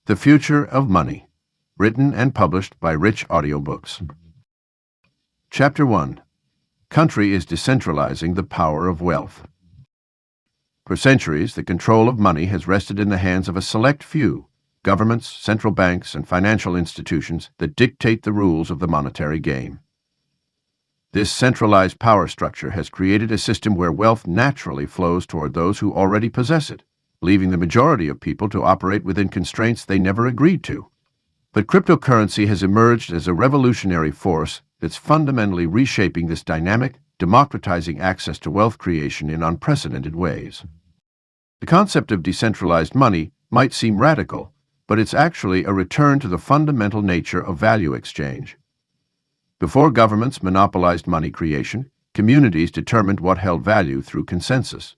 The Future of Money, written and published by Rich Audiobooks. Chapter 1. Country is decentralizing the power of wealth. For centuries, the control of money has rested in the hands of a select few, governments, central banks, and financial institutions that dictate the rules of the monetary game. This centralized power structure has created a system where wealth naturally flows toward those who already possess it, leaving the majority of people to operate within constraints they never agreed to. But cryptocurrency has emerged as a revolutionary force that's fundamentally reshaping this dynamic, democratizing access to wealth creation in unprecedented ways. The concept of decentralized money might seem radical, but it's actually a return to the fundamental nature of value exchange. Before governments monopolized money creation, communities determined what held value through consensus.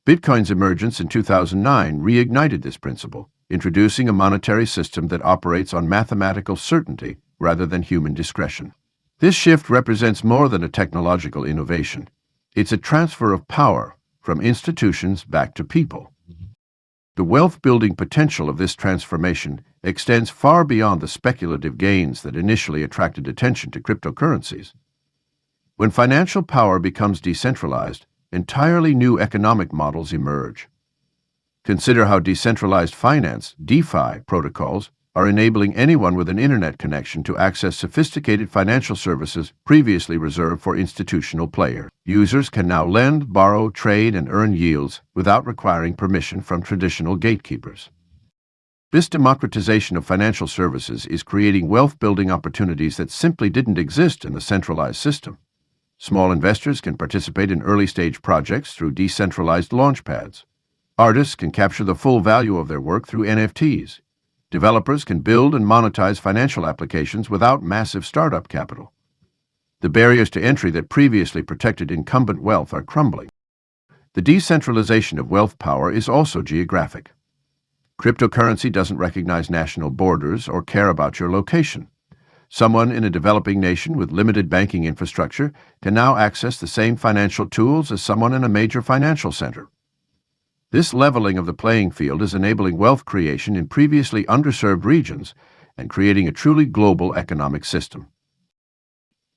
Bitcoin's emergence in 2009 reignited this principle, introducing a monetary system that operates on mathematical certainty rather than human discretion. This shift represents more than a technological innovation. It's a transfer of power from institutions back to people. The wealth-building potential of this transformation extends far beyond the speculative gains that initially attracted attention to cryptocurrencies. When financial power becomes decentralized, entirely new economic models emerge. Consider how decentralized finance, DeFi, protocols are enabling anyone with an internet connection to access sophisticated financial services previously reserved for institutional players. Users can now lend, borrow, trade, and earn yields without requiring permission from traditional gatekeepers. This democratization of financial services is creating wealth-building opportunities that simply didn't exist in the centralized system. Small investors can participate in early-stage projects through decentralized launchpads. Artists can capture the full value of their work through NFTs. Developers can build and monetize financial applications without massive startup capital. The barriers to entry that previously protected incumbent wealth are crumbling. The decentralization of wealth power is also geographic. Cryptocurrency doesn't recognize national borders or care about your location. Someone in a developing nation with limited banking infrastructure can now access the same financial tools as someone in a major financial center. This leveling of the playing field is enabling wealth creation in previously underserved regions and creating a truly global economic system.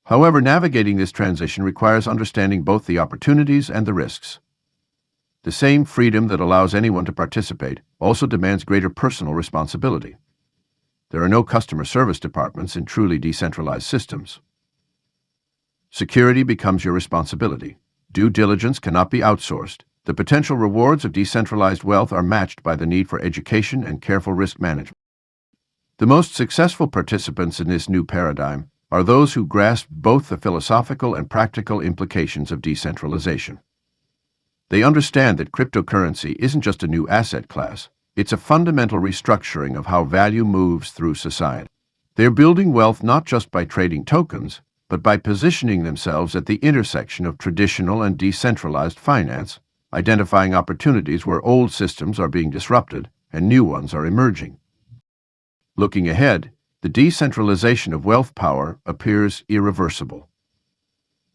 However, navigating this transition requires understanding both the opportunities and the risks. The same freedom that allows anyone to participate also demands greater personal responsibility. There are no customer service departments in truly decentralized systems. Security becomes your responsibility. Due diligence cannot be outsourced. The potential rewards of decentralized wealth are matched by the need for education and careful risk management. The most successful participants in this new paradigm are those who grasp both the philosophical and practical implications of decentralization. They understand that cryptocurrency isn't just a new asset class. It's a fundamental restructuring of how value moves through society. They're building wealth not just by trading tokens, but by positioning themselves at the intersection of traditional and decentralized finance, identifying opportunities where old systems are being disrupted and new ones are emerging. Looking ahead, the decentralization of wealth power appears irreversible.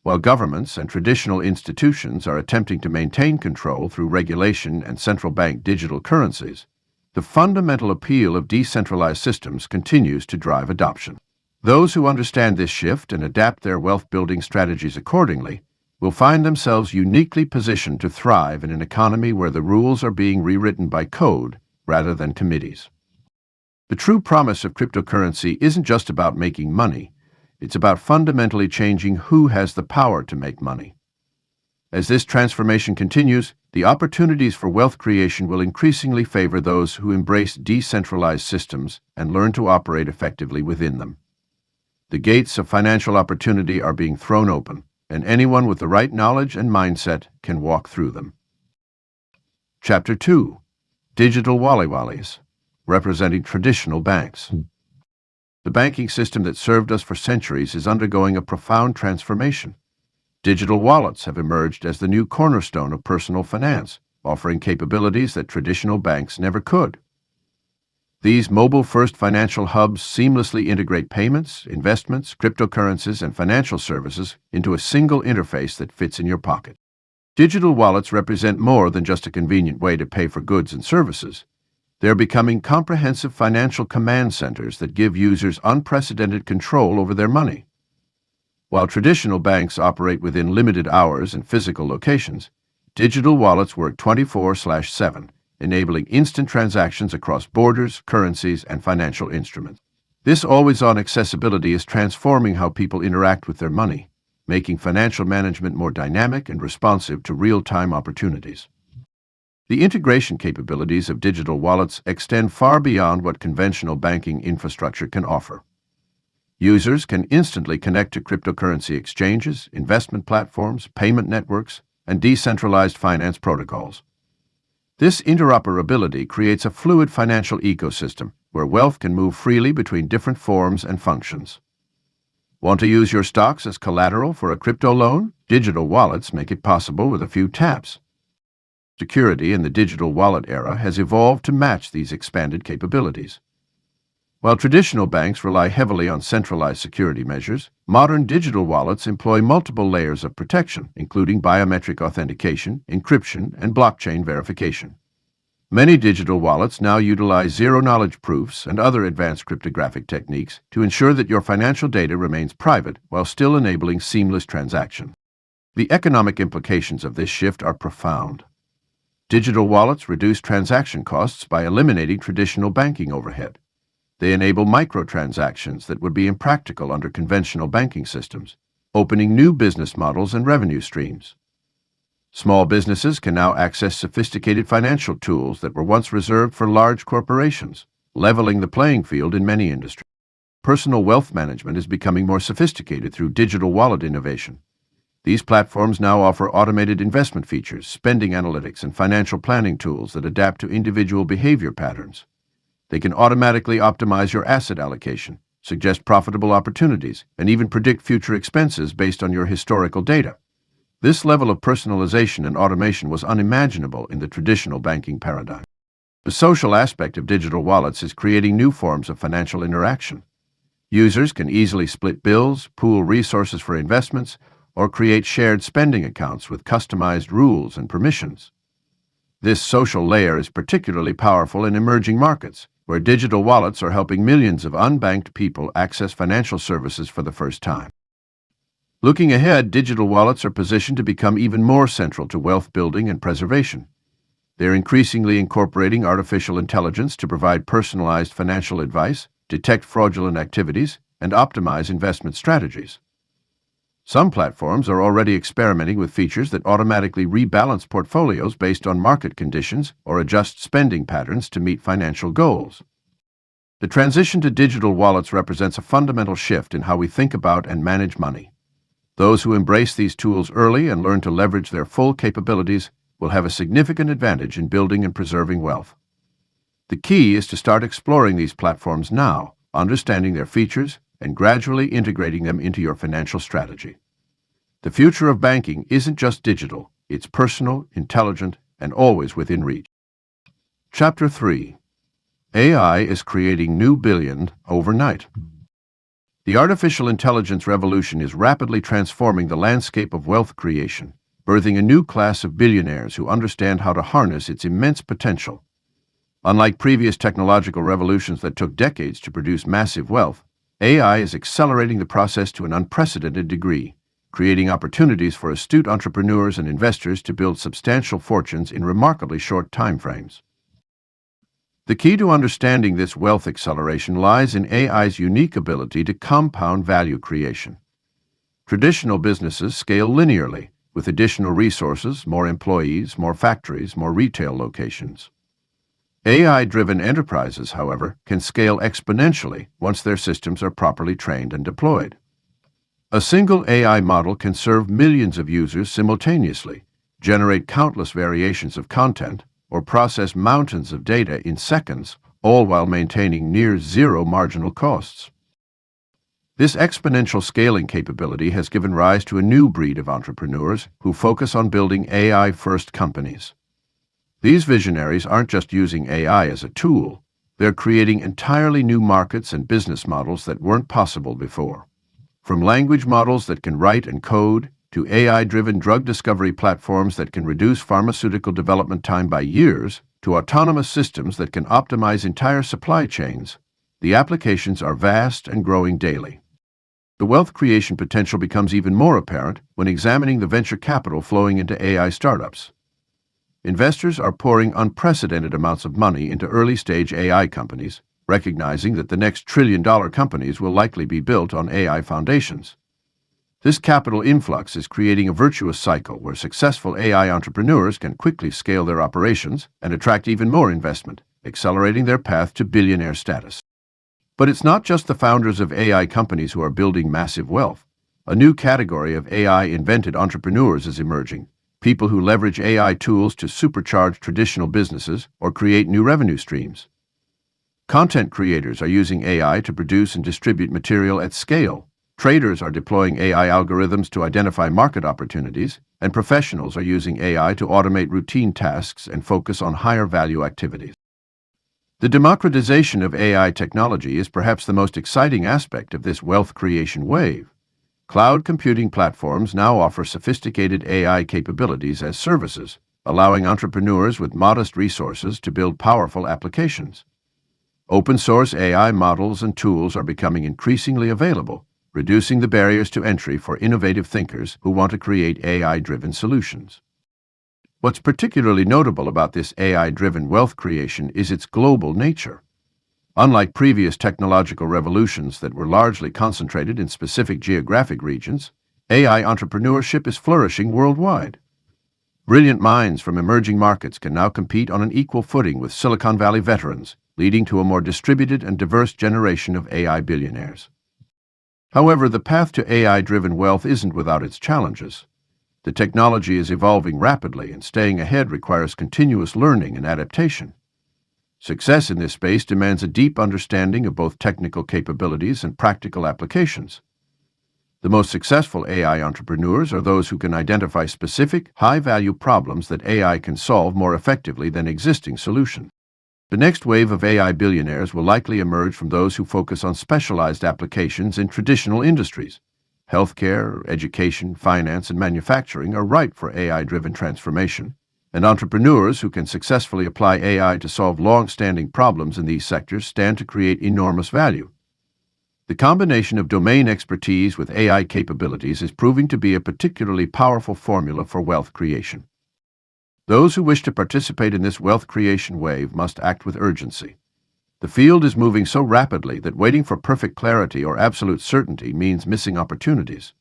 While governments and traditional institutions are attempting to maintain control through regulation and central bank digital currencies, the fundamental appeal of decentralized systems continues to drive adoption. Those who understand this shift and adapt their wealth-building strategies accordingly will find themselves uniquely positioned to thrive in an economy where the rules are being rewritten by code rather than committees. The true promise of cryptocurrency isn't just about making money. It's about fundamentally changing who has the power to make money. As this transformation continues, the opportunities for wealth creation will increasingly favor those who embrace decentralized systems and learn to operate effectively within them. The gates of financial opportunity are being thrown open, and anyone with the right knowledge and mindset can walk through them. Chapter 2. Digital Wally-Wallies, representing traditional banks. The banking system that served us for centuries is undergoing a profound transformation. Digital wallets have emerged as the new cornerstone of personal finance, offering capabilities that traditional banks never could. These mobile-first financial hubs seamlessly integrate payments, investments, cryptocurrencies, and financial services into a single interface that fits in your pocket. Digital wallets represent more than just a convenient way to pay for goods and services. They're becoming comprehensive financial command centers that give users unprecedented control over their money. While traditional banks operate within limited hours and physical locations, digital wallets work 24/7, enabling instant transactions across borders, currencies, and financial instruments. This always-on accessibility is transforming how people interact with their money, making financial management more dynamic and responsive to real-time opportunities. The integration capabilities of digital wallets extend far beyond what conventional banking infrastructure can offer. Users can instantly connect to cryptocurrency exchanges, investment platforms, payment networks, and decentralized finance protocols. This interoperability creates a fluid financial ecosystem where wealth can move freely between different forms and functions. Want to use your stocks as collateral for a crypto loan? Digital wallets make it possible with a few taps. Security in the digital wallet era has evolved to match these expanded capabilities. While traditional banks rely heavily on centralized security measures, modern digital wallets employ multiple layers of protection, including biometric authentication, encryption, and blockchain verification. Many digital wallets now utilize zero-knowledge proofs and other advanced cryptographic techniques to ensure that your financial data remains private while still enabling seamless transaction. The economic implications of this shift are profound. Digital wallets reduce transaction costs by eliminating traditional banking overhead. They enable microtransactions that would be impractical under conventional banking systems, opening new business models and revenue streams. Small businesses can now access sophisticated financial tools that were once reserved for large corporations, leveling the playing field in many industries. Personal wealth management is becoming more sophisticated through digital wallet innovation. These platforms now offer automated investment features, spending analytics, and financial planning tools that adapt to individual behavior patterns. They can automatically optimize your asset allocation, suggest profitable opportunities, and even predict future expenses based on your historical data. This level of personalization and automation was unimaginable in the traditional banking paradigm. The social aspect of digital wallets is creating new forms of financial interaction. Users can easily split bills, pool resources for investments, or create shared spending accounts with customized rules and permissions. This social layer is particularly powerful in emerging markets, where digital wallets are helping millions of unbanked people access financial services for the first time. Looking ahead, digital wallets are positioned to become even more central to wealth building and preservation. They're increasingly incorporating artificial intelligence to provide personalized financial advice, detect fraudulent activities, and optimize investment strategies. Some platforms are already experimenting with features that automatically rebalance portfolios based on market conditions or adjust spending patterns to meet financial goals. The transition to digital wallets represents a fundamental shift in how we think about and manage money. Those who embrace these tools early and learn to leverage their full capabilities will have a significant advantage in building and preserving wealth. The key is to start exploring these platforms now, understanding their features, and gradually integrating them into your financial strategy. The future of banking isn't just digital, it's personal, intelligent, and always within reach. Chapter 3. AI is creating new billion overnight. The artificial intelligence revolution is rapidly transforming the landscape of wealth creation, birthing a new class of billionaires who understand how to harness its immense potential. Unlike previous technological revolutions that took decades to produce massive wealth, AI is accelerating the process to an unprecedented degree, creating opportunities for astute entrepreneurs and investors to build substantial fortunes in remarkably short timeframes. The key to understanding this wealth acceleration lies in AI's unique ability to compound value creation. Traditional businesses scale linearly, with additional resources, more employees, more factories, more retail locations. AI-driven enterprises, however, can scale exponentially once their systems are properly trained and deployed. A single AI model can serve millions of users simultaneously, generate countless variations of content, or process mountains of data in seconds, all while maintaining near zero marginal costs. This exponential scaling capability has given rise to a new breed of entrepreneurs who focus on building AI-first companies. These visionaries aren't just using AI as a tool, they're creating entirely new markets and business models that weren't possible before. From language models that can write and code, to AI-driven drug discovery platforms that can reduce pharmaceutical development time by years, to autonomous systems that can optimize entire supply chains, the applications are vast and growing daily. The wealth creation potential becomes even more apparent when examining the venture capital flowing into AI startups. Investors are pouring unprecedented amounts of money into early-stage AI companies, recognizing that the next trillion-dollar companies will likely be built on AI foundations. This capital influx is creating a virtuous cycle where successful AI entrepreneurs can quickly scale their operations and attract even more investment, accelerating their path to billionaire status. But it's not just the founders of AI companies who are building massive wealth. A new category of AI-invented entrepreneurs is emerging, people who leverage AI tools to supercharge traditional businesses or create new revenue streams. Content creators are using AI to produce and distribute material at scale. Traders are deploying AI algorithms to identify market opportunities, and professionals are using AI to automate routine tasks and focus on higher-value activities. The democratization of AI technology is perhaps the most exciting aspect of this wealth creation wave. Cloud computing platforms now offer sophisticated AI capabilities as services, allowing entrepreneurs with modest resources to build powerful applications. Open-source AI models and tools are becoming increasingly available, reducing the barriers to entry for innovative thinkers who want to create AI-driven solutions. What's particularly notable about this AI-driven wealth creation is its global nature. Unlike previous technological revolutions that were largely concentrated in specific geographic regions, AI entrepreneurship is flourishing worldwide. Brilliant minds from emerging markets can now compete on an equal footing with Silicon Valley veterans, leading to a more distributed and diverse generation of AI billionaires. However, the path to AI-driven wealth isn't without its challenges. The technology is evolving rapidly, and staying ahead requires continuous learning and adaptation. Success in this space demands a deep understanding of both technical capabilities and practical applications. The most successful AI entrepreneurs are those who can identify specific, high-value problems that AI can solve more effectively than existing solutions. The next wave of AI billionaires will likely emerge from those who focus on specialized applications in traditional industries. Healthcare, education, finance, and manufacturing are ripe for AI-driven transformation, and entrepreneurs who can successfully apply AI to solve long-standing problems in these sectors stand to create enormous value. The combination of domain expertise with AI capabilities is proving to be a particularly powerful formula for wealth creation. Those who wish to participate in this wealth creation wave must act with urgency. The field is moving so rapidly that waiting for perfect clarity or absolute certainty means missing opportunities.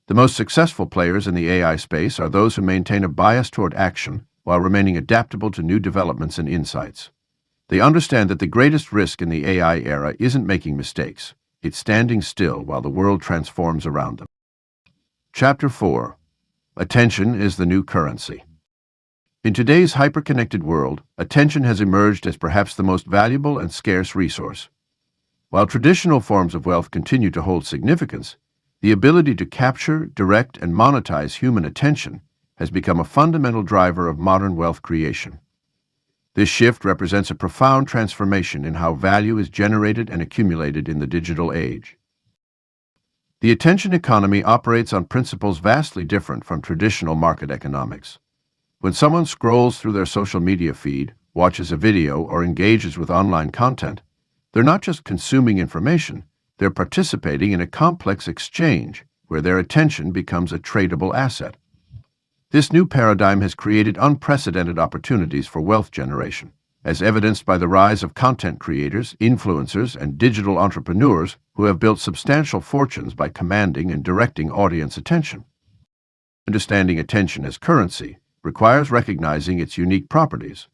The most successful players in the AI space are those who maintain a bias toward action while remaining adaptable to new developments and insights. They understand that the greatest risk in the AI era isn't making mistakes, it's standing still while the world transforms around them. Chapter 4. Attention is the new currency. In today's hyper-connected world, attention has emerged as perhaps the most valuable and scarce resource. While traditional forms of wealth continue to hold significance, the ability to capture, direct, and monetize human attention has become a fundamental driver of modern wealth creation. This shift represents a profound transformation in how value is generated and accumulated in the digital age. The attention economy operates on principles vastly different from traditional market economics. When someone scrolls through their social media feed, watches a video, or engages with online content, they're not just consuming information, they're participating in a complex exchange where their attention becomes a tradable asset. This new paradigm has created unprecedented opportunities for wealth generation, as evidenced by the rise of content creators, influencers, and digital entrepreneurs who have built substantial fortunes by commanding and directing audience attention. Understanding attention as currency requires recognizing its unique properties.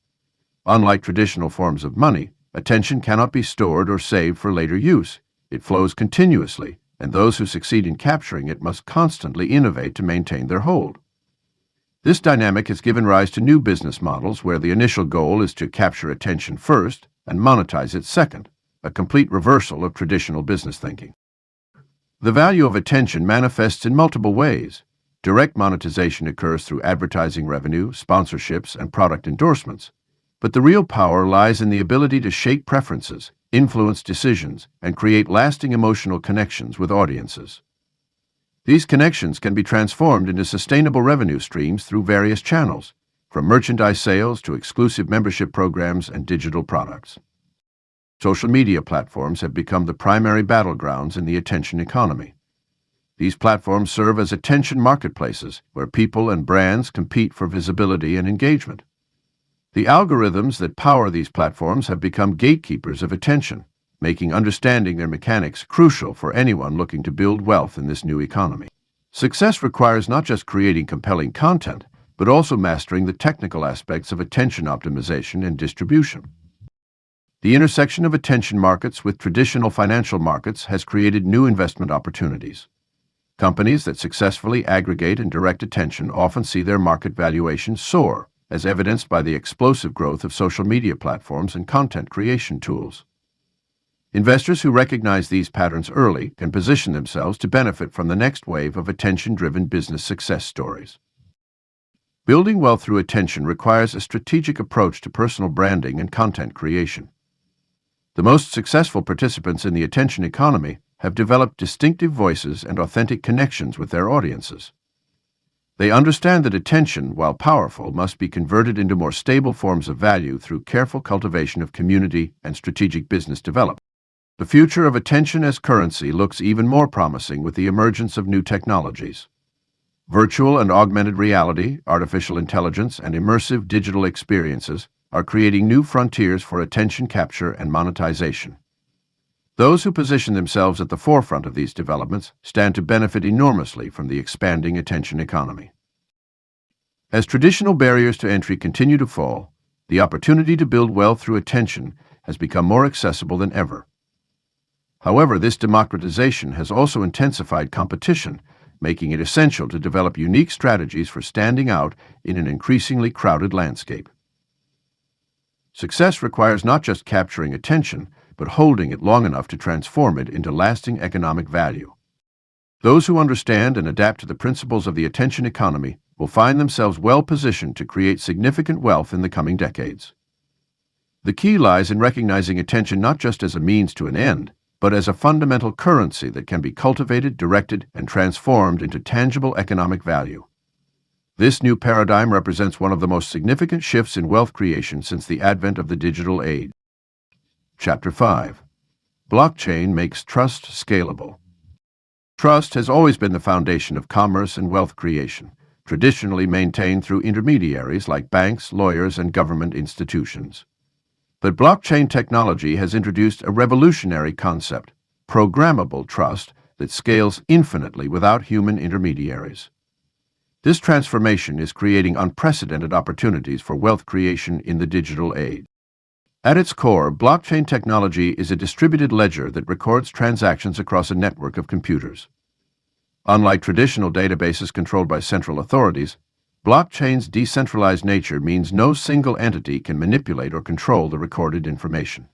Unlike traditional forms of money, attention cannot be stored or saved for later use. It flows continuously, and those who succeed in capturing it must constantly innovate to maintain their hold. This dynamic has given rise to new business models where the initial goal is to capture attention first and monetize it second, a complete reversal of traditional business thinking. The value of attention manifests in multiple ways. Direct monetization occurs through advertising revenue, sponsorships, and product endorsements. But the real power lies in the ability to shape preferences, influence decisions, and create lasting emotional connections with audiences. These connections can be transformed into sustainable revenue streams through various channels, from merchandise sales to exclusive membership programs and digital products. Social media platforms have become the primary battlegrounds in the attention economy. These platforms serve as attention marketplaces where people and brands compete for visibility and engagement. The algorithms that power these platforms have become gatekeepers of attention, making understanding their mechanics crucial for anyone looking to build wealth in this new economy. Success requires not just creating compelling content, but also mastering the technical aspects of attention optimization and distribution. The intersection of attention markets with traditional financial markets has created new investment opportunities. Companies that successfully aggregate and direct attention often see their market valuations soar, as evidenced by the explosive growth of social media platforms and content creation tools. Investors who recognize these patterns early can position themselves to benefit from the next wave of attention-driven business success stories. Building wealth through attention requires a strategic approach to personal branding and content creation. The most successful participants in the attention economy have developed distinctive voices and authentic connections with their audiences. They understand that attention, while powerful, must be converted into more stable forms of value through careful cultivation of community and strategic business development. The future of attention as currency looks even more promising with the emergence of new technologies. Virtual and augmented reality, artificial intelligence, and immersive digital experiences are creating new frontiers for attention capture and monetization. Those who position themselves at the forefront of these developments stand to benefit enormously from the expanding attention economy. As traditional barriers to entry continue to fall, the opportunity to build wealth through attention has become more accessible than ever. However, this democratization has also intensified competition, making it essential to develop unique strategies for standing out in an increasingly crowded landscape. Success requires not just capturing attention, but holding it long enough to transform it into lasting economic value. Those who understand and adapt to the principles of the attention economy will find themselves well positioned to create significant wealth in the coming decades. The key lies in recognizing attention not just as a means to an end, but as a fundamental currency that can be cultivated, directed, and transformed into tangible economic value. This new paradigm represents one of the most significant shifts in wealth creation since the advent of the digital age. Chapter 5. Blockchain makes trust scalable. Trust has always been the foundation of commerce and wealth creation, traditionally maintained through intermediaries like banks, lawyers, and government institutions. But blockchain technology has introduced a revolutionary concept, programmable trust, that scales infinitely without human intermediaries. This transformation is creating unprecedented opportunities for wealth creation in the digital age. At its core, blockchain technology is a distributed ledger that records transactions across a network of computers. Unlike traditional databases controlled by central authorities, blockchain's decentralized nature means no single entity can manipulate or control the recorded information.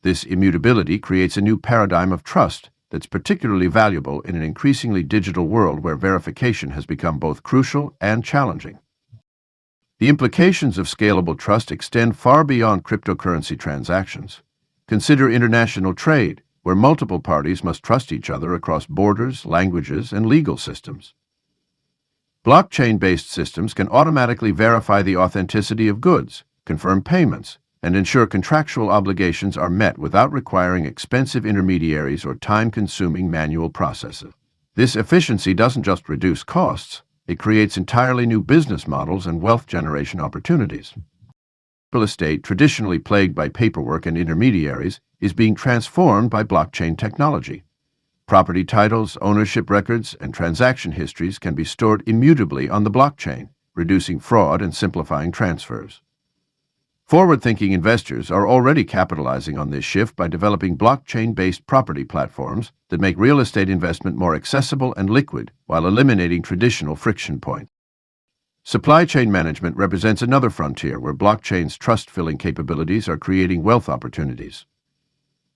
This immutability creates a new paradigm of trust that's particularly valuable in an increasingly digital world where verification has become both crucial and challenging. The implications of scalable trust extend far beyond cryptocurrency transactions. Consider international trade, where multiple parties must trust each other across borders, languages, and legal systems. Blockchain-based systems can automatically verify the authenticity of goods, confirm payments, and ensure contractual obligations are met without requiring expensive intermediaries or time-consuming manual processes. This efficiency doesn't just reduce costs, it creates entirely new business models and wealth generation opportunities. Real estate, traditionally plagued by paperwork and intermediaries, is being transformed by blockchain technology. Property titles, ownership records, and transaction histories can be stored immutably on the blockchain, reducing fraud and simplifying transfers. Forward-thinking investors are already capitalizing on this shift by developing blockchain-based property platforms that make real estate investment more accessible and liquid while eliminating traditional friction points. Supply chain management represents another frontier where blockchain's trust-filling capabilities are creating wealth opportunities.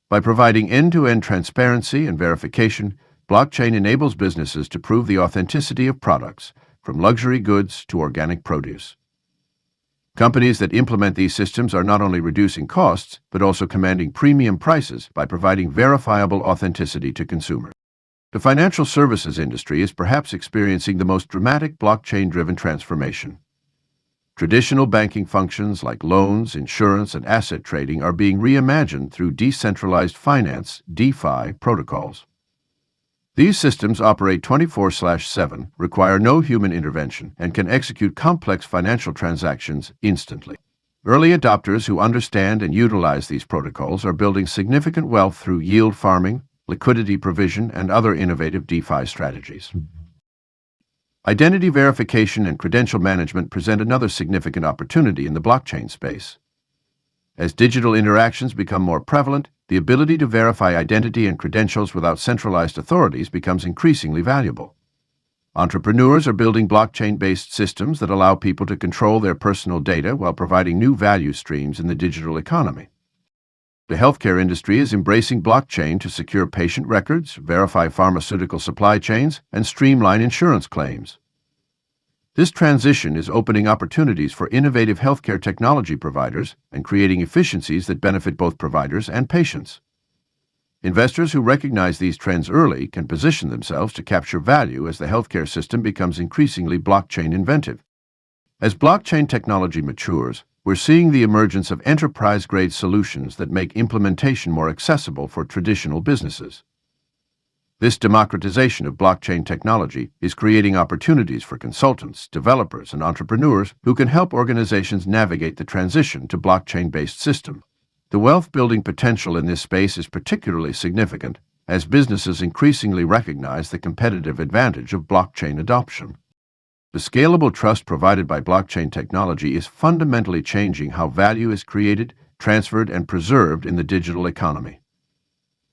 By providing end-to-end transparency and verification, blockchain enables businesses to prove the authenticity of products, from luxury goods to organic produce. Companies that implement these systems are not only reducing costs, but also commanding premium prices by providing verifiable authenticity to consumers. The financial services industry is perhaps experiencing the most dramatic blockchain-driven transformation. Traditional banking functions like loans, insurance, and asset trading are being reimagined through decentralized finance (DeFi) protocols. These systems operate 24/7, require no human intervention, and can execute complex financial transactions instantly. Early adopters who understand and utilize these protocols are building significant wealth through yield farming, liquidity provision, and other innovative DeFi strategies. Identity verification and credential management present another significant opportunity in the blockchain space. As digital interactions become more prevalent, the ability to verify identity and credentials without centralized authorities becomes increasingly valuable. Entrepreneurs are building blockchain-based systems that allow people to control their personal data while providing new value streams in the digital economy. The healthcare industry is embracing blockchain to secure patient records, verify pharmaceutical supply chains, and streamline insurance claims. This transition is opening opportunities for innovative healthcare technology providers and creating efficiencies that benefit both providers and patients. Investors who recognize these trends early can position themselves to capture value as the healthcare system becomes increasingly blockchain inventive. As blockchain technology matures, we're seeing the emergence of enterprise-grade solutions that make implementation more accessible for traditional businesses. This democratization of blockchain technology is creating opportunities for consultants, developers, and entrepreneurs who can help organizations navigate the transition to blockchain-based systems. The wealth-building potential in this space is particularly significant as businesses increasingly recognize the competitive advantage of blockchain adoption. The scalable trust provided by blockchain technology is fundamentally changing how value is created, transferred, and preserved in the digital economy.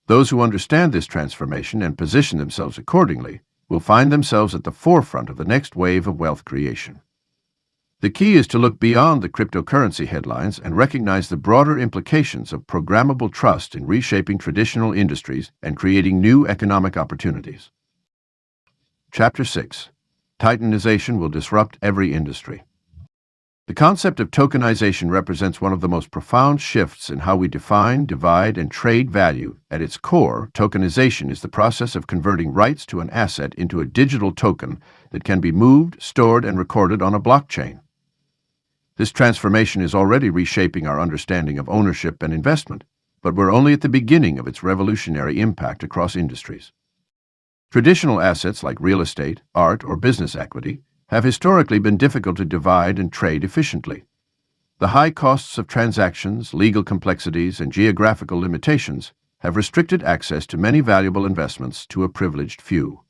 Those who understand this transformation and position themselves accordingly will find themselves at the forefront of the next wave of wealth creation. The key is to look beyond the cryptocurrency headlines and recognize the broader implications of programmable trust in reshaping traditional industries and creating new economic opportunities. Chapter 6. Titanization will disrupt every industry. The concept of tokenization represents one of the most profound shifts in how we define, divide, and trade value. At its core, tokenization is the process of converting rights to an asset into a digital token that can be moved, stored, and recorded on a blockchain. This transformation is already reshaping our understanding of ownership and investment, but we're only at the beginning of its revolutionary impact across industries. Traditional assets like real estate, art, or business equity have historically been difficult to divide and trade efficiently. The high costs of transactions, legal complexities, and geographical limitations have restricted access to many valuable investments to a privileged few.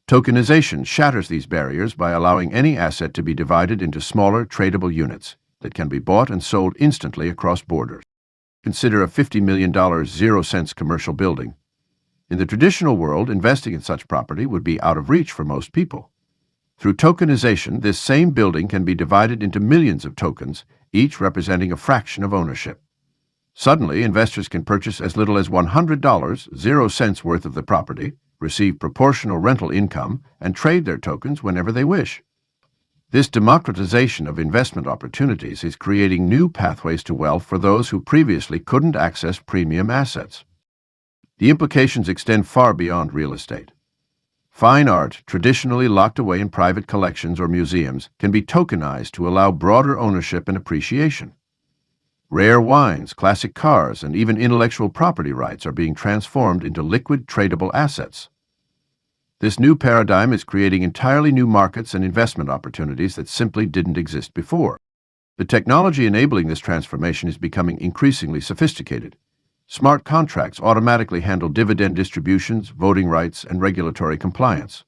Tokenization shatters these barriers by allowing any asset to be divided into smaller, tradable units that can be bought and sold instantly across borders. Consider a $50 million zero-cents commercial building. In the traditional world, investing in such property would be out of reach for most people. Through tokenization, this same building can be divided into millions of tokens, each representing a fraction of ownership. Suddenly, investors can purchase as little as $100, 0 cents worth of the property, receive proportional rental income, and trade their tokens whenever they wish. This democratization of investment opportunities is creating new pathways to wealth for those who previously couldn't access premium assets. The implications extend far beyond real estate. Fine art, traditionally locked away in private collections or museums, can be tokenized to allow broader ownership and appreciation. Rare wines, classic cars, and even intellectual property rights are being transformed into liquid, tradable assets. This new paradigm is creating entirely new markets and investment opportunities that simply didn't exist before. The technology enabling this transformation is becoming increasingly sophisticated. Smart contracts automatically handle dividend distributions, voting rights, and regulatory compliance.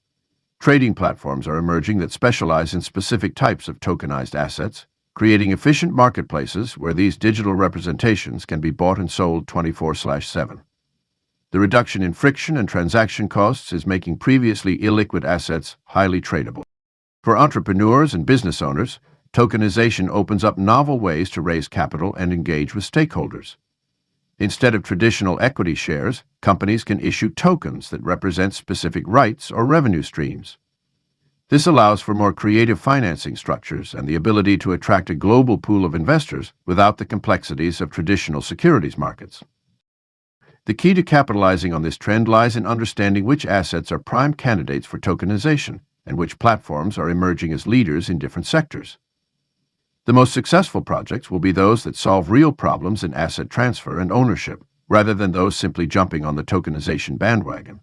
Trading platforms are emerging that specialize in specific types of tokenized assets, creating efficient marketplaces where these digital representations can be bought and sold 24/7. The reduction in friction and transaction costs is making previously illiquid assets highly tradable. For entrepreneurs and business owners, tokenization opens up novel ways to raise capital and engage with stakeholders. Instead of traditional equity shares, companies can issue tokens that represent specific rights or revenue streams. This allows for more creative financing structures and the ability to attract a global pool of investors without the complexities of traditional securities markets. The key to capitalizing on this trend lies in understanding which assets are prime candidates for tokenization and which platforms are emerging as leaders in different sectors. The most successful projects will be those that solve real problems in asset transfer and ownership, rather than those simply jumping on the tokenization bandwagon.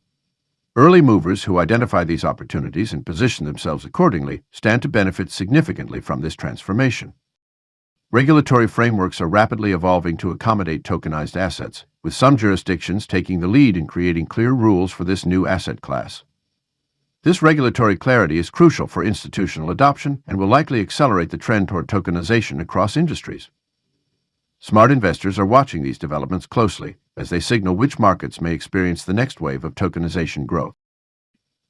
Early movers who identify these opportunities and position themselves accordingly stand to benefit significantly from this transformation. Regulatory frameworks are rapidly evolving to accommodate tokenized assets, with some jurisdictions taking the lead in creating clear rules for this new asset class. This regulatory clarity is crucial for institutional adoption and will likely accelerate the trend toward tokenization across industries. Smart investors are watching these developments closely as they signal which markets may experience the next wave of tokenization growth.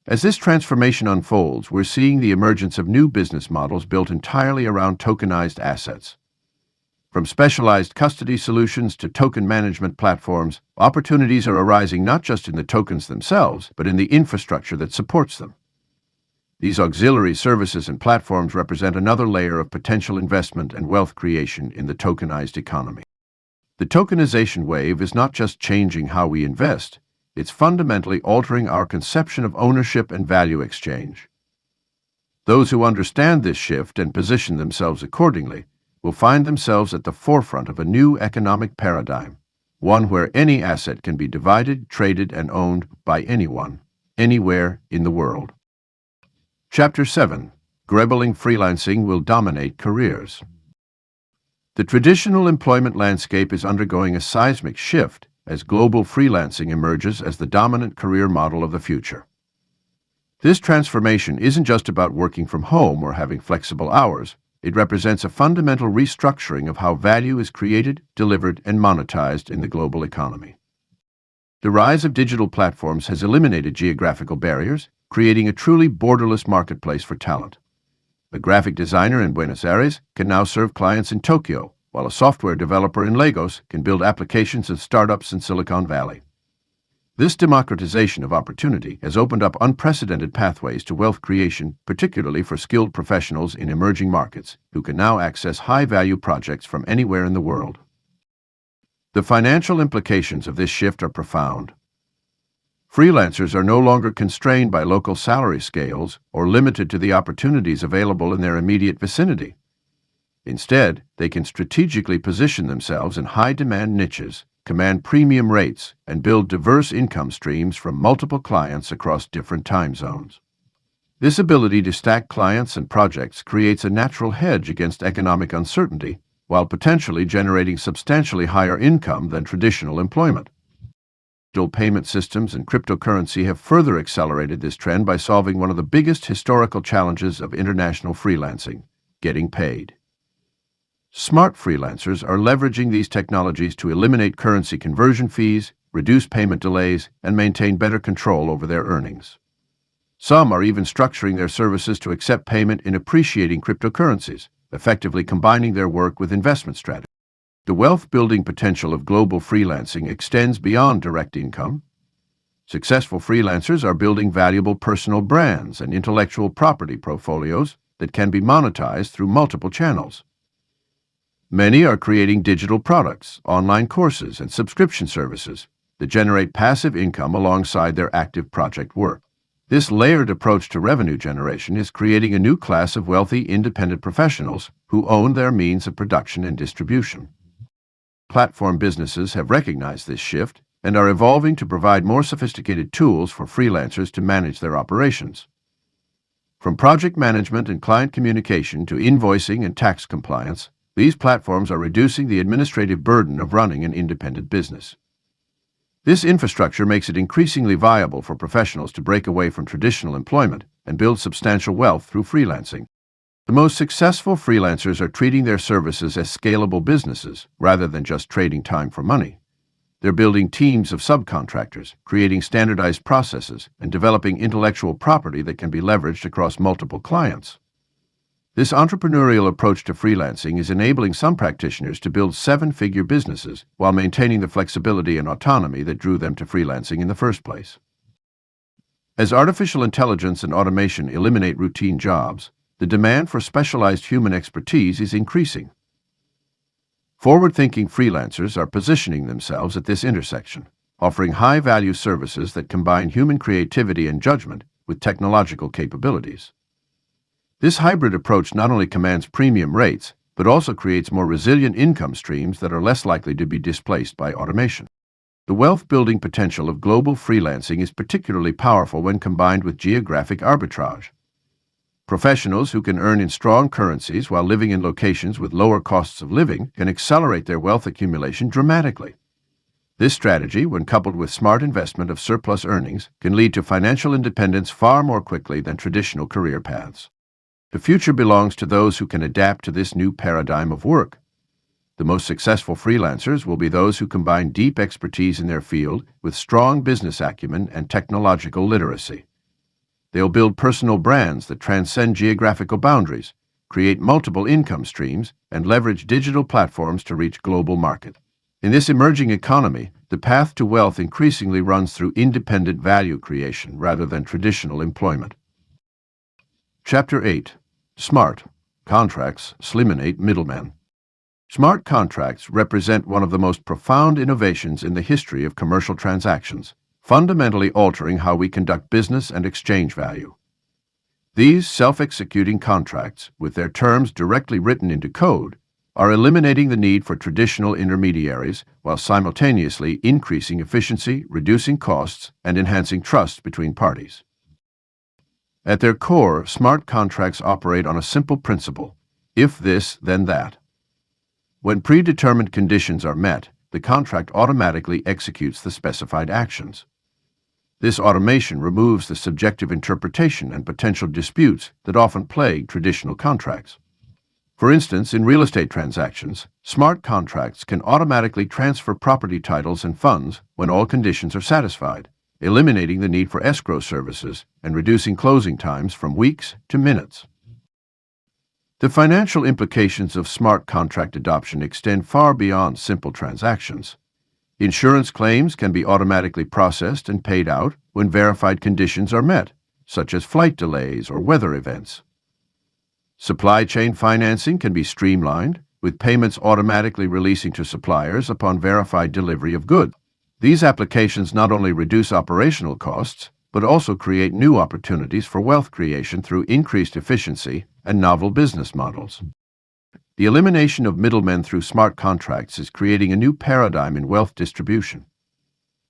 As this transformation unfolds, we're seeing the emergence of new business models built entirely around tokenized assets. From specialized custody solutions to token management platforms, opportunities are arising not just in the tokens themselves, but in the infrastructure that supports them. These auxiliary services and platforms represent another layer of potential investment and wealth creation in the tokenized economy. The tokenization wave is not just changing how we invest, it's fundamentally altering our conception of ownership and value exchange. Those who understand this shift and position themselves accordingly will find themselves at the forefront of a new economic paradigm, one where any asset can be divided, traded, and owned by anyone, anywhere in the world. Chapter 7. Grebbling freelancing will dominate careers. The traditional employment landscape is undergoing a seismic shift as global freelancing emerges as the dominant career model of the future. This transformation isn't just about working from home or having flexible hours. It represents a fundamental restructuring of how value is created, delivered, and monetized in the global economy. The rise of digital platforms has eliminated geographical barriers, creating a truly borderless marketplace for talent. A graphic designer in Buenos Aires can now serve clients in Tokyo, while a software developer in Lagos can build applications of startups in Silicon Valley. This democratization of opportunity has opened up unprecedented pathways to wealth creation, particularly for skilled professionals in emerging markets, who can now access high-value projects from anywhere in the world. The financial implications of this shift are profound. Freelancers are no longer constrained by local salary scales or limited to the opportunities available in their immediate vicinity. Instead, they can strategically position themselves in high-demand niches, command premium rates, and build diverse income streams from multiple clients across different time zones. This ability to stack clients and projects creates a natural hedge against economic uncertainty, while potentially generating substantially higher income than traditional employment. Digital payment systems and cryptocurrency have further accelerated this trend by solving one of the biggest historical challenges of international freelancing: getting paid. Smart freelancers are leveraging these technologies to eliminate currency conversion fees, reduce payment delays, and maintain better control over their earnings. Some are even structuring their services to accept payment in appreciating cryptocurrencies, effectively combining their work with investment strategies. The wealth-building potential of global freelancing extends beyond direct income. Successful freelancers are building valuable personal brands and intellectual property portfolios that can be monetized through multiple channels. Many are creating digital products, online courses, and subscription services that generate passive income alongside their active project work. This layered approach to revenue generation is creating a new class of wealthy, independent professionals who own their means of production and distribution. Platform businesses have recognized this shift and are evolving to provide more sophisticated tools for freelancers to manage their operations. From project management and client communication to invoicing and tax compliance, these platforms are reducing the administrative burden of running an independent business. This infrastructure makes it increasingly viable for professionals to break away from traditional employment and build substantial wealth through freelancing. The most successful freelancers are treating their services as scalable businesses rather than just trading time for money. They're building teams of subcontractors, creating standardized processes, and developing intellectual property that can be leveraged across multiple clients. This entrepreneurial approach to freelancing is enabling some practitioners to build seven-figure businesses while maintaining the flexibility and autonomy that drew them to freelancing in the first place. As artificial intelligence and automation eliminate routine jobs, the demand for specialized human expertise is increasing. Forward-thinking freelancers are positioning themselves at this intersection, offering high-value services that combine human creativity and judgment with technological capabilities. This hybrid approach not only commands premium rates, but also creates more resilient income streams that are less likely to be displaced by automation. The wealth-building potential of global freelancing is particularly powerful when combined with geographic arbitrage. Professionals who can earn in strong currencies while living in locations with lower costs of living can accelerate their wealth accumulation dramatically. This strategy, when coupled with smart investment of surplus earnings, can lead to financial independence far more quickly than traditional career paths. The future belongs to those who can adapt to this new paradigm of work. The most successful freelancers will be those who combine deep expertise in their field with strong business acumen and technological literacy. They'll build personal brands that transcend geographical boundaries, create multiple income streams, and leverage digital platforms to reach global markets. In this emerging economy, the path to wealth increasingly runs through independent value creation rather than traditional employment. Chapter 8. Smart Contracts Eliminate Middlemen. Smart contracts represent one of the most profound innovations in the history of commercial transactions, fundamentally altering how we conduct business and exchange value. These self-executing contracts, with their terms directly written into code, are eliminating the need for traditional intermediaries while simultaneously increasing efficiency, reducing costs, and enhancing trust between parties. At their core, smart contracts operate on a simple principle: if this, then that. When predetermined conditions are met, the contract automatically executes the specified actions. This automation removes the subjective interpretation and potential disputes that often plague traditional contracts. For instance, in real estate transactions, smart contracts can automatically transfer property titles and funds when all conditions are satisfied, eliminating the need for escrow services and reducing closing times from weeks to minutes. The financial implications of smart contract adoption extend far beyond simple transactions. Insurance claims can be automatically processed and paid out when verified conditions are met, such as flight delays or weather events. Supply chain financing can be streamlined, with payments automatically releasing to suppliers upon verified delivery of goods. These applications not only reduce operational costs, but also create new opportunities for wealth creation through increased efficiency and novel business models. The elimination of middlemen through smart contracts is creating a new paradigm in wealth distribution.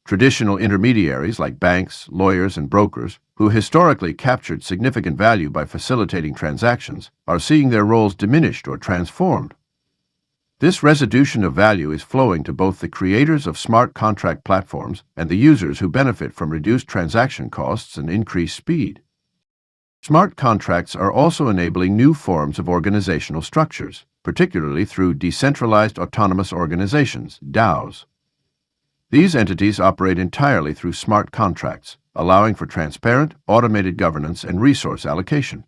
Traditional intermediaries like banks, lawyers, and brokers, who historically captured significant value by facilitating transactions, are seeing their roles diminished or transformed. This restitution of value is flowing to both the creators of smart contract platforms and the users who benefit from reduced transaction costs and increased speed. Smart contracts are also enabling new forms of organizational structures, particularly through decentralized autonomous organizations, DAOs. These entities operate entirely through smart contracts, allowing for transparent, automated governance and resource allocation.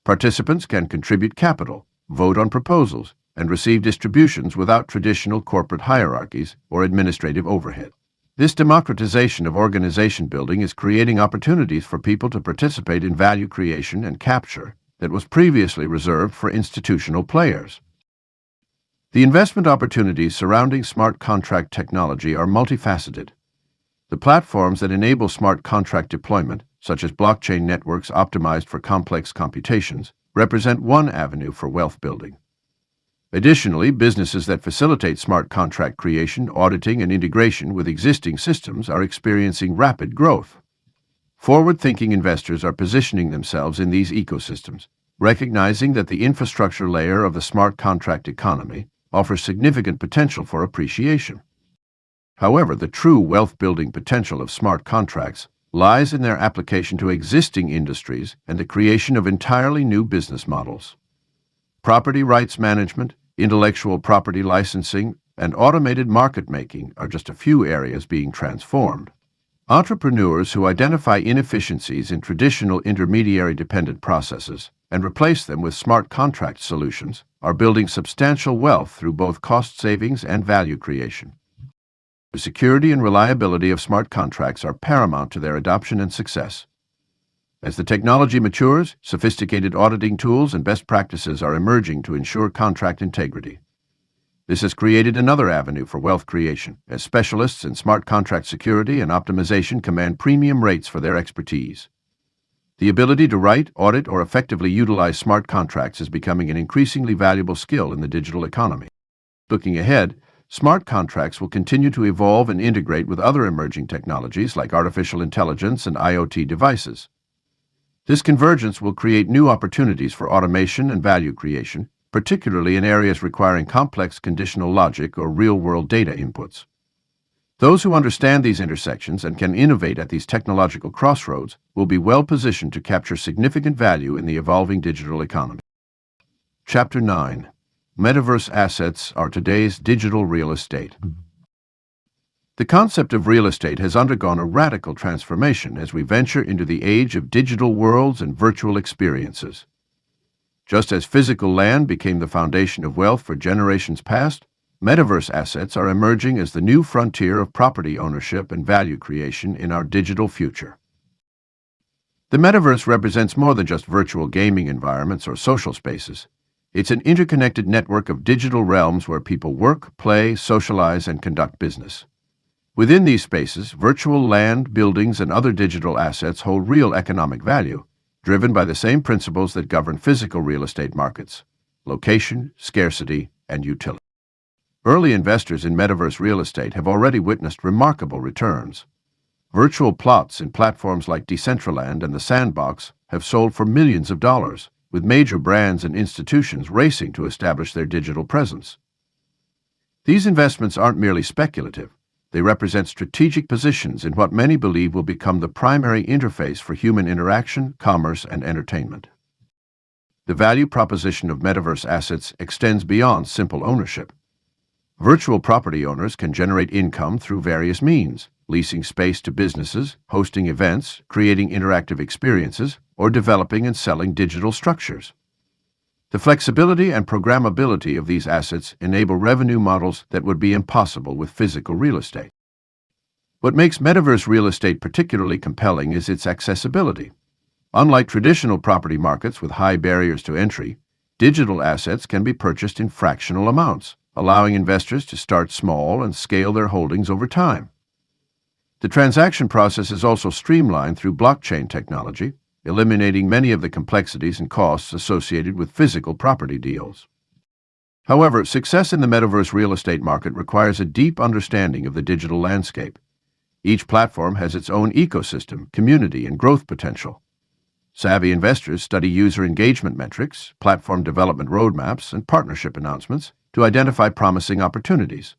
Participants can contribute capital, vote on proposals, and receive distributions without traditional corporate hierarchies or administrative overhead. This democratization of organization building is creating opportunities for people to participate in value creation and capture that was previously reserved for institutional players. The investment opportunities surrounding smart contract technology are multifaceted. The platforms that enable smart contract deployment, such as blockchain networks optimized for complex computations, represent one avenue for wealth building. Additionally, businesses that facilitate smart contract creation, auditing, and integration with existing systems are experiencing rapid growth. Forward-thinking investors are positioning themselves in these ecosystems, recognizing that the infrastructure layer of the smart contract economy offers significant potential for appreciation. However, the true wealth-building potential of smart contracts lies in their application to existing industries and the creation of entirely new business models. Property rights management, intellectual property licensing, and automated market making are just a few areas being transformed. Entrepreneurs who identify inefficiencies in traditional intermediary-dependent processes and replace them with smart contract solutions are building substantial wealth through both cost savings and value creation. The security and reliability of smart contracts are paramount to their adoption and success. As the technology matures, sophisticated auditing tools and best practices are emerging to ensure contract integrity. This has created another avenue for wealth creation, as specialists in smart contract security and optimization command premium rates for their expertise. The ability to write, audit, or effectively utilize smart contracts is becoming an increasingly valuable skill in the digital economy. Looking ahead, smart contracts will continue to evolve and integrate with other emerging technologies like artificial intelligence and IoT devices. This convergence will create new opportunities for automation and value creation, particularly in areas requiring complex conditional logic or real-world data inputs. Those who understand these intersections and can innovate at these technological crossroads will be well positioned to capture significant value in the evolving digital economy. Chapter 9. Metaverse assets are today's digital real estate. The concept of real estate has undergone a radical transformation as we venture into the age of digital worlds and virtual experiences. Just as physical land became the foundation of wealth for generations past, metaverse assets are emerging as the new frontier of property ownership and value creation in our digital future. The metaverse represents more than just virtual gaming environments or social spaces. It's an interconnected network of digital realms where people work, play, socialize, and conduct business. Within these spaces, virtual land, buildings, and other digital assets hold real economic value, driven by the same principles that govern physical real estate markets: location, scarcity, and utility. Early investors in metaverse real estate have already witnessed remarkable returns. Virtual plots in platforms like Decentraland and the Sandbox have sold for millions of dollars, with major brands and institutions racing to establish their digital presence. These investments aren't merely speculative. They represent strategic positions in what many believe will become the primary interface for human interaction, commerce, and entertainment. The value proposition of metaverse assets extends beyond simple ownership. Virtual property owners can generate income through various means: leasing space to businesses, hosting events, creating interactive experiences, or developing and selling digital structures. The flexibility and programmability of these assets enable revenue models that would be impossible with physical real estate. What makes metaverse real estate particularly compelling is its accessibility. Unlike traditional property markets with high barriers to entry, digital assets can be purchased in fractional amounts, allowing investors to start small and scale their holdings over time. The transaction process is also streamlined through blockchain technology, eliminating many of the complexities and costs associated with physical property deals. However, success in the metaverse real estate market requires a deep understanding of the digital landscape. Each platform has its own ecosystem, community, and growth potential. Savvy investors study user engagement metrics, platform development roadmaps, and partnership announcements to identify promising opportunities.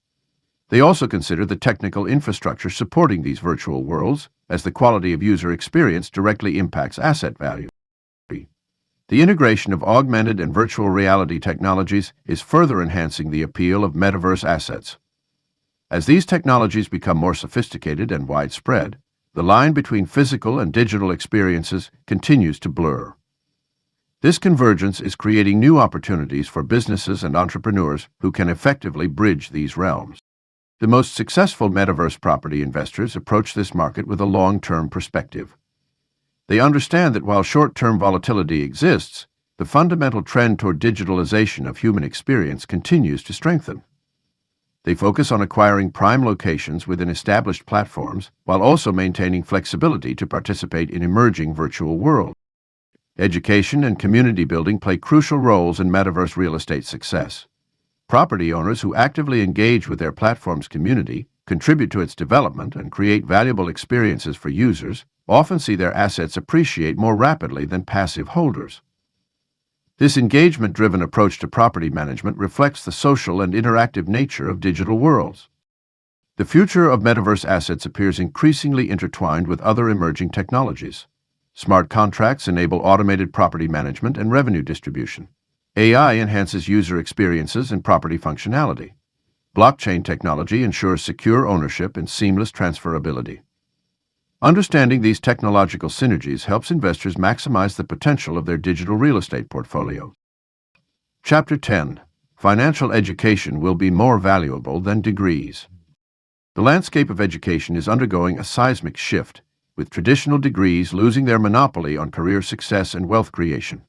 They also consider the technical infrastructure supporting these virtual worlds, as the quality of user experience directly impacts asset value. The integration of augmented and virtual reality technologies is further enhancing the appeal of metaverse assets. As these technologies become more sophisticated and widespread, the line between physical and digital experiences continues to blur. This convergence is creating new opportunities for businesses and entrepreneurs who can effectively bridge these realms. The most successful metaverse property investors approach this market with a long-term perspective. They understand that while short-term volatility exists, the fundamental trend toward digitalization of human experience continues to strengthen. They focus on acquiring prime locations within established platforms while also maintaining flexibility to participate in emerging virtual worlds. Education and community building play crucial roles in metaverse real estate success. Property owners who actively engage with their platform's community, contribute to its development, and create valuable experiences for users often see their assets appreciate more rapidly than passive holders. This engagement-driven approach to property management reflects the social and interactive nature of digital worlds. The future of metaverse assets appears increasingly intertwined with other emerging technologies. Smart contracts enable automated property management and revenue distribution. AI enhances user experiences and property functionality. Blockchain technology ensures secure ownership and seamless transferability. Understanding these technological synergies helps investors maximize the potential of their digital real estate portfolio. Chapter 10. Financial education will be more valuable than degrees. The landscape of education is undergoing a seismic shift, with traditional degrees losing their monopoly on career success and wealth creation.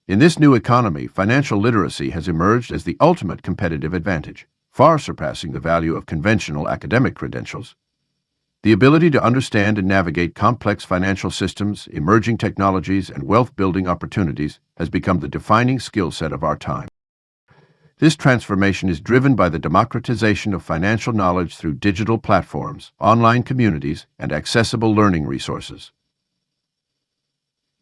In this new economy, financial literacy has emerged as the ultimate competitive advantage, far surpassing the value of conventional academic credentials. The ability to understand and navigate complex financial systems, emerging technologies, and wealth-building opportunities has become the defining skill set of our time. This transformation is driven by the democratization of financial knowledge through digital platforms, online communities, and accessible learning resources.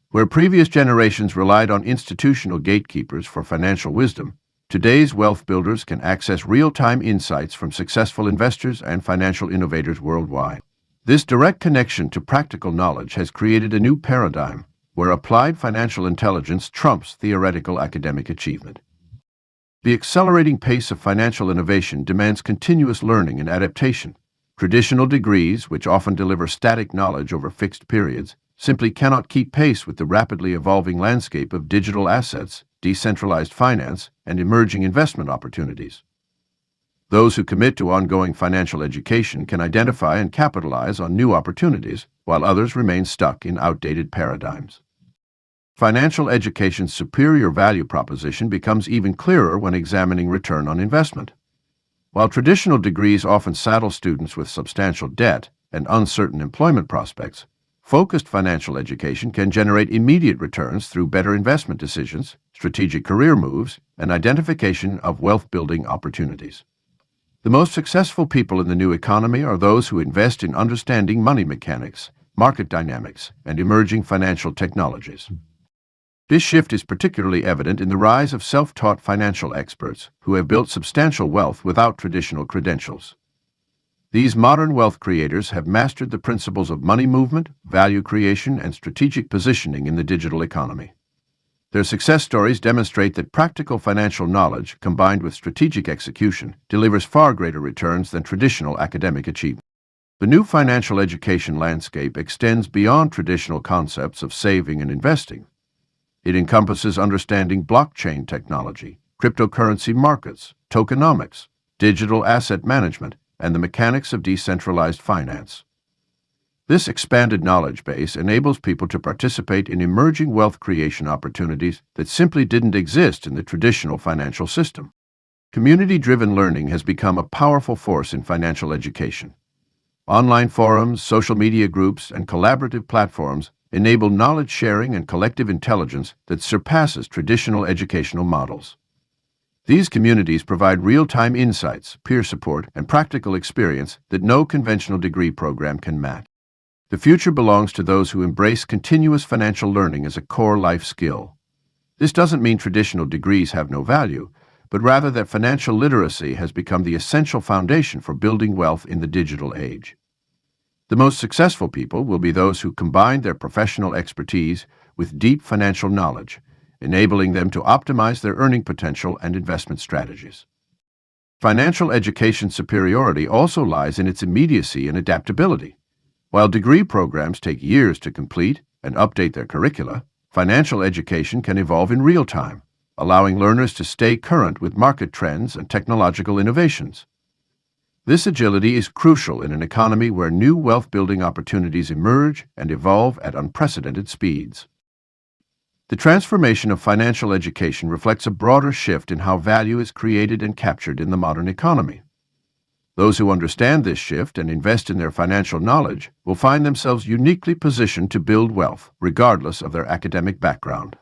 Where previous generations relied on institutional gatekeepers for financial wisdom, today's wealth builders can access real-time insights from successful investors and financial innovators worldwide. This direct connection to practical knowledge has created a new paradigm where applied financial intelligence trumps theoretical academic achievement. The accelerating pace of financial innovation demands continuous learning and adaptation. Traditional degrees, which often deliver static knowledge over fixed periods, simply cannot keep pace with the rapidly evolving landscape of digital assets, decentralized finance, and emerging investment opportunities. Those who commit to ongoing financial education can identify and capitalize on new opportunities, while others remain stuck in outdated paradigms. Financial education's superior value proposition becomes even clearer when examining return on investment. While traditional degrees often saddle students with substantial debt and uncertain employment prospects, focused financial education can generate immediate returns through better investment decisions, strategic career moves, and identification of wealth-building opportunities. The most successful people in the new economy are those who invest in understanding money mechanics, market dynamics, and emerging financial technologies. This shift is particularly evident in the rise of self-taught financial experts who have built substantial wealth without traditional credentials. These modern wealth creators have mastered the principles of money movement, value creation, and strategic positioning in the digital economy. Their success stories demonstrate that practical financial knowledge, combined with strategic execution, delivers far greater returns than traditional academic achievement. The new financial education landscape extends beyond traditional concepts of saving and investing. It encompasses understanding blockchain technology, cryptocurrency markets, tokenomics, digital asset management, and the mechanics of decentralized finance. This expanded knowledge base enables people to participate in emerging wealth creation opportunities that simply didn't exist in the traditional financial system. Community-driven learning has become a powerful force in financial education. Online forums, social media groups, and collaborative platforms enable knowledge sharing and collective intelligence that surpasses traditional educational models. These communities provide real-time insights, peer support, and practical experience that no conventional degree program can match. The future belongs to those who embrace continuous financial learning as a core life skill. This doesn't mean traditional degrees have no value, but rather that financial literacy has become the essential foundation for building wealth in the digital age. The most successful people will be those who combine their professional expertise with deep financial knowledge, enabling them to optimize their earning potential and investment strategies. Financial education's superiority also lies in its immediacy and adaptability. While degree programs take years to complete and update their curricula, financial education can evolve in real time, allowing learners to stay current with market trends and technological innovations. This agility is crucial in an economy where new wealth-building opportunities emerge and evolve at unprecedented speeds. The transformation of financial education reflects a broader shift in how value is created and captured in the modern economy. Those who understand this shift and invest in their financial knowledge will find themselves uniquely positioned to build wealth, regardless of their academic background.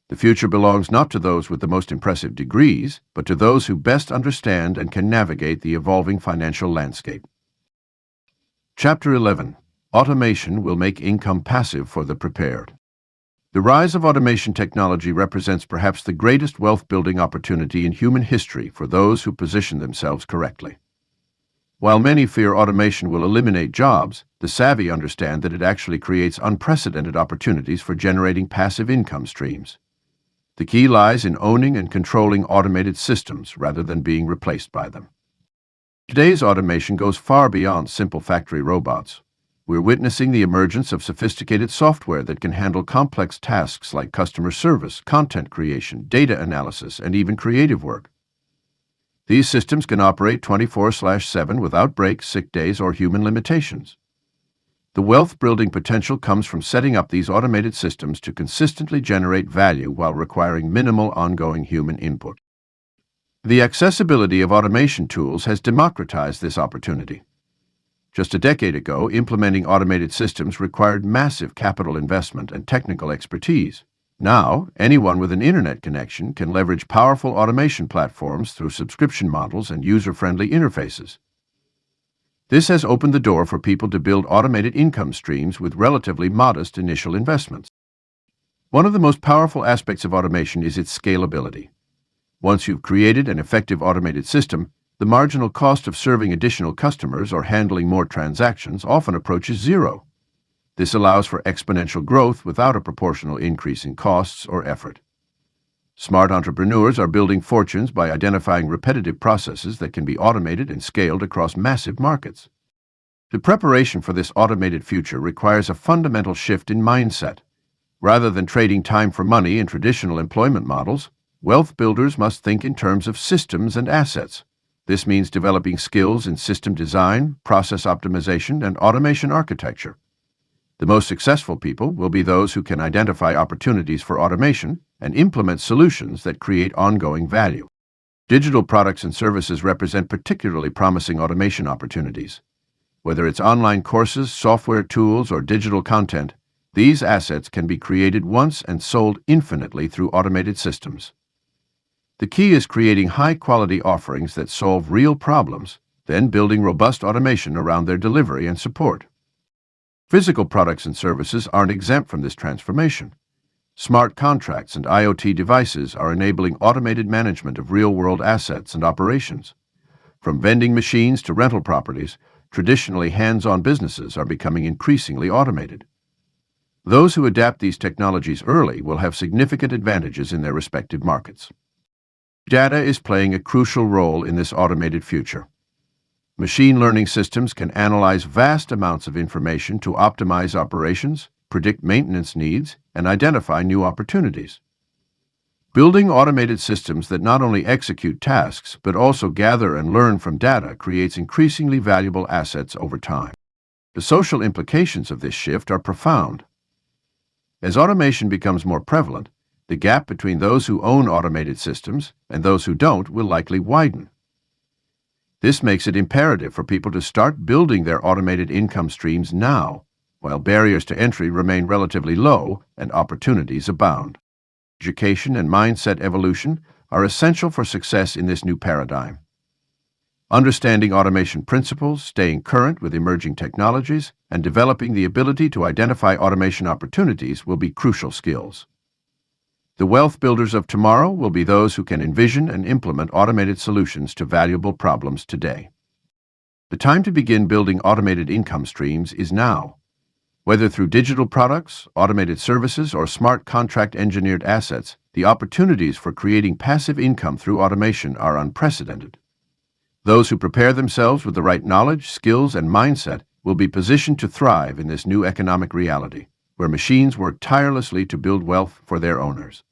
The future belongs not to those with the most impressive degrees, but to those who best understand and can navigate the evolving financial landscape. Chapter 11. Automation will make income passive for the prepared. The rise of automation technology represents perhaps the greatest wealth-building opportunity in human history for those who position themselves correctly. While many fear automation will eliminate jobs, the savvy understand that it actually creates unprecedented opportunities for generating passive income streams. The key lies in owning and controlling automated systems rather than being replaced by them. Today's automation goes far beyond simple factory robots. We're witnessing the emergence of sophisticated software that can handle complex tasks like customer service, content creation, data analysis, and even creative work. These systems can operate 24/7 without breaks, sick days, or human limitations. The wealth-building potential comes from setting up these automated systems to consistently generate value while requiring minimal ongoing human input. The accessibility of automation tools has democratized this opportunity. Just a decade ago, implementing automated systems required massive capital investment and technical expertise. Now, anyone with an internet connection can leverage powerful automation platforms through subscription models and user-friendly interfaces. This has opened the door for people to build automated income streams with relatively modest initial investments. One of the most powerful aspects of automation is its scalability. Once you've created an effective automated system, the marginal cost of serving additional customers or handling more transactions often approaches zero. This allows for exponential growth without a proportional increase in costs or effort. Smart entrepreneurs are building fortunes by identifying repetitive processes that can be automated and scaled across massive markets. The preparation for this automated future requires a fundamental shift in mindset. Rather than trading time for money in traditional employment models, wealth builders must think in terms of systems and assets. This means developing skills in system design, process optimization, and automation architecture. The most successful people will be those who can identify opportunities for automation and implement solutions that create ongoing value. Digital products and services represent particularly promising automation opportunities. Whether it's online courses, software tools, or digital content, these assets can be created once and sold infinitely through automated systems. The key is creating high-quality offerings that solve real problems, then building robust automation around their delivery and support. Physical products and services aren't exempt from this transformation. Smart contracts and IoT devices are enabling automated management of real-world assets and operations. From vending machines to rental properties, traditionally hands-on businesses are becoming increasingly automated. Those who adapt these technologies early will have significant advantages in their respective markets. Data is playing a crucial role in this automated future. Machine learning systems can analyze vast amounts of information to optimize operations, predict maintenance needs, and identify new opportunities. Building automated systems that not only execute tasks but also gather and learn from data creates increasingly valuable assets over time. The social implications of this shift are profound. As automation becomes more prevalent, the gap between those who own automated systems and those who don't will likely widen. This makes it imperative for people to start building their automated income streams now, while barriers to entry remain relatively low and opportunities abound. Education and mindset evolution are essential for success in this new paradigm. Understanding automation principles, staying current with emerging technologies, and developing the ability to identify automation opportunities will be crucial skills. The wealth builders of tomorrow will be those who can envision and implement automated solutions to valuable problems today. The time to begin building automated income streams is now. Whether through digital products, automated services, or smart contract-engineered assets, the opportunities for creating passive income through automation are unprecedented. Those who prepare themselves with the right knowledge, skills, and mindset will be positioned to thrive in this new economic reality, where machines work tirelessly to build wealth for their owners.